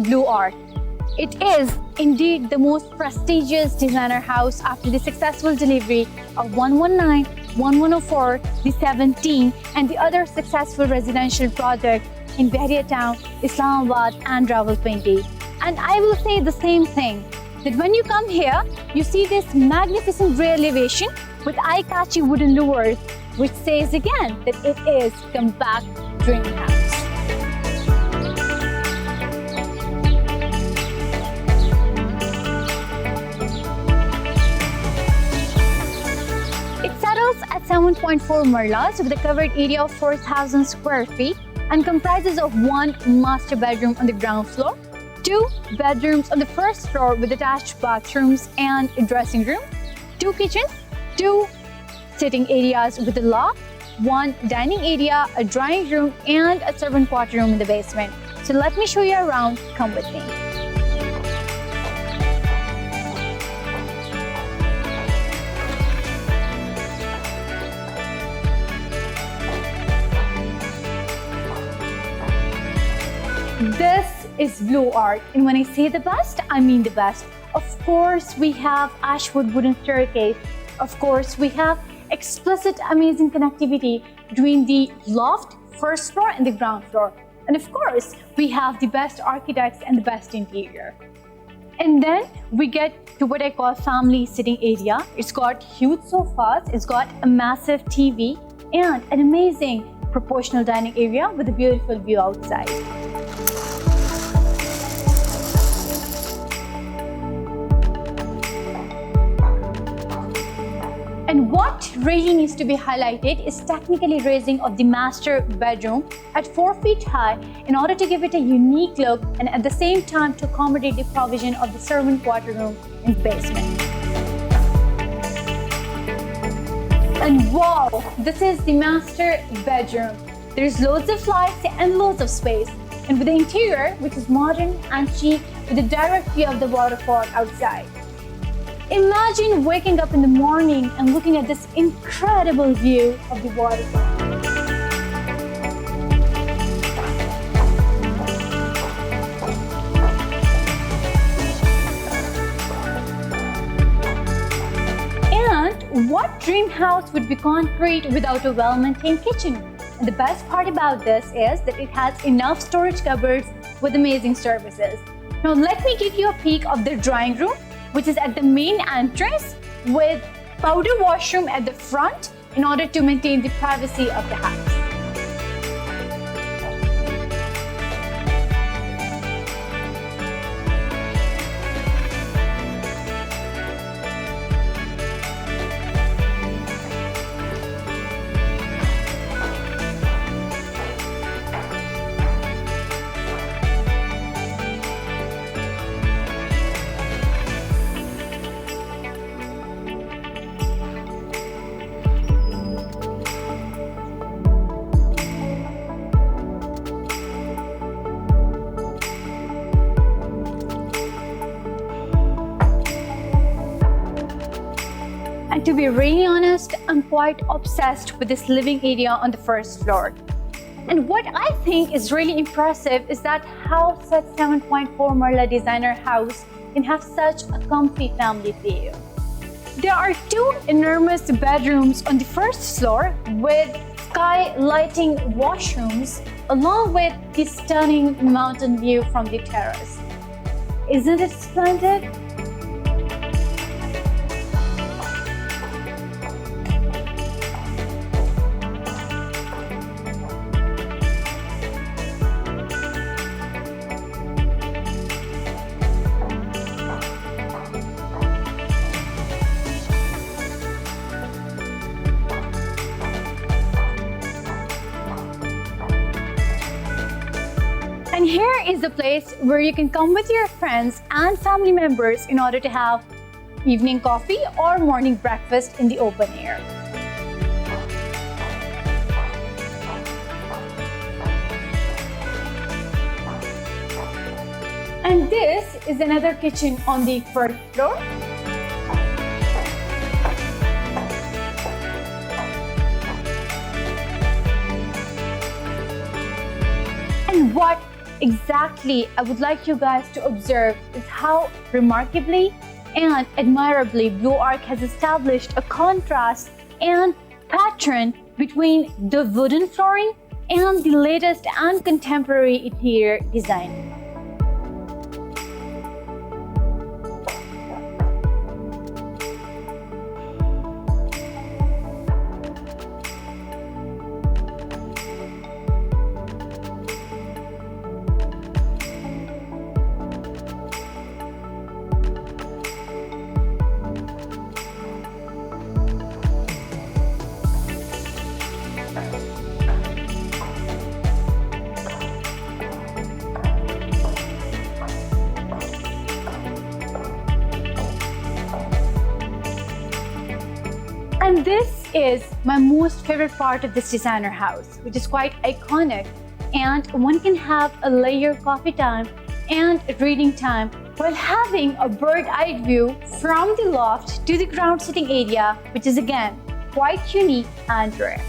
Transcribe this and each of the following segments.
Blue Art. It is indeed the most prestigious designer house after the successful delivery of 119, 1104, the 17 and the other successful residential projects in Bahria town, Islamabad and Rawalpindi. And I will say the same thing, that when you come here, you see this magnificent rear elevation with eye-catching wooden louvers, which says again that it is compact dream house. At 7.4 Marlas with a covered area of 4,000 square feet and comprises of one master bedroom on the ground floor, two bedrooms on the first floor with attached bathrooms and a dressing room, two kitchens, two sitting areas with a loft, one dining area, a drawing room and a servant quarter room in the basement. So let me show you around. Come with me. This is Blue Art, and when I say the best, I mean the best. Of course, we have ashwood wooden staircase. Of course, we have explicit amazing connectivity between the loft, first floor and the ground floor. And of course, we have the best architects and the best interior. And then we get to what I call family sitting area. It's got huge sofas, it's got a massive TV and an amazing proportional dining area with a beautiful view outside. And what really needs to be highlighted is technically raising of the master bedroom at 4 feet high in order to give it a unique look and at the same time to accommodate the provision of the servant quarter room in the basement. And wow, this is the master bedroom. There's loads of lights and loads of space. And with the interior, which is modern and chic with a direct view of the waterfall outside. Imagine waking up in the morning and looking at this incredible view of the waterfall. And what dream house would be concrete without a well-maintained kitchen? And the best part about this is that it has enough storage cupboards with amazing services. Now let me give you a peek of the drawing room, which is at the main entrance with powder washroom at the front in order to maintain the privacy of the house. And to be really honest, I'm quite obsessed with this living area on the first floor. And what I think is really impressive is that how such 7.4 Marla designer house can have such a comfy family feel. There are two enormous bedrooms on the first floor with sky lighting washrooms along with the stunning mountain view from the terrace. Isn't it splendid? And here is the place where you can come with your friends and family members in order to have evening coffee or morning breakfast in the open air. And this is another kitchen on the first floor. And what exactly I would like you guys to observe is how remarkably and admirably Blue Arc has established a contrast and pattern between the wooden flooring and the latest and contemporary interior design. And this is my most favorite part of this designer house, which is quite iconic, and one can have a layered coffee time and reading time while having a bird-eye view from the loft to the ground sitting area, which is again quite unique and rare.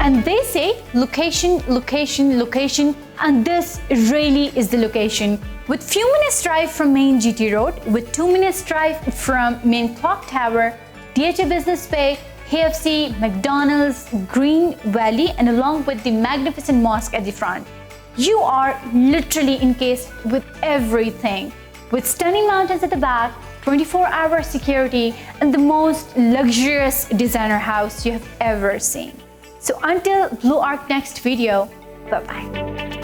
And they say location, location, location, and this really is the location. With few minutes drive from main GT Road, with 2 minutes drive from main clock tower, DHA Business Bay, KFC, McDonald's, Green Valley, and along with the magnificent mosque at the front, you are literally encased with everything. With stunning mountains at the back, 24-hour security, and the most luxurious designer house you have ever seen. So until Blue Arc next video, bye-bye.